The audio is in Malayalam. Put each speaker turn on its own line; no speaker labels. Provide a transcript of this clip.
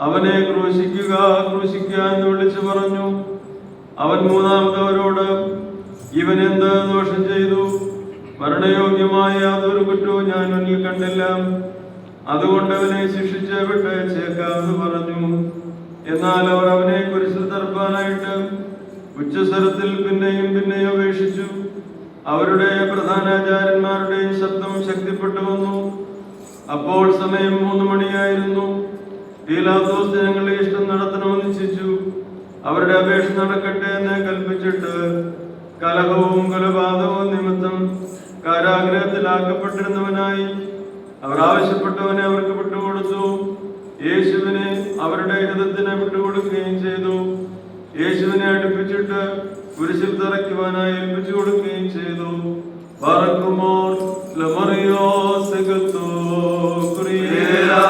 അവനെ ക്രൂശിക്കുക, ക്രൂശിക്കുക എന്ന് വിളിച്ചു പറഞ്ഞു. അവൻ മൂന്നാമത് അവരോട്, ഇവൻ എന്ത് ദോഷം ചെയ്തു? മരണയോഗ്യമായ യാതൊരു കുറ്റവും ഞാൻ മുന്നിൽ കണ്ടില്ല. അതുകൊണ്ട് അവനെ ശിക്ഷിച്ച് വിട്ടയച്ചേക്കാമെന്ന് പറഞ്ഞു. എന്നാൽ അവർ അവനെ കുരിശിൽ തറപ്പാനായിട്ട് ഉച്ചസ്വരത്തിൽ പിന്നെയും പിന്നെയും അപേക്ഷിച്ചു. അവരുടെ പ്രധാനാചാര്യന്മാരുടെയും ശബ്ദം ശക്തിപ്പെട്ടു വന്നു. അപ്പോൾ സമയം 3 മണിയായിരുന്നു. പീലാത്തോസ് ജനങ്ങളെ ഇഷ്ടം നടത്തണമെന്ന് നിശ്ചയിച്ചു. അവരുടെ അപേക്ഷ നടക്കട്ടെ എന്ന് കൽപ്പിച്ചിട്ട് കലഹവും കൊലപാതകവും നിമിത്തം കാരാഗ്രഹത്തിലാക്കപ്പെട്ടിരുന്നവനായി അവർ ആവശ്യപ്പെട്ടവനെ അവർക്ക് വിട്ടുകൊടുത്തു. യേശുവിനെ അവരുടെ ഹിതത്തിന് വിട്ടുകൊടുക്കുകയും ചെയ്തു. യേശുവിനെ അടുപ്പിച്ചിട്ട് കുരിശിൽ തറയ്ക്കുവാനായി ഏൽപ്പിച്ചു കൊടുക്കുകയും ചെയ്തു. ബാറക്കുമോർ ലമറിയോ സെഗത്തോ കുറിയേലാ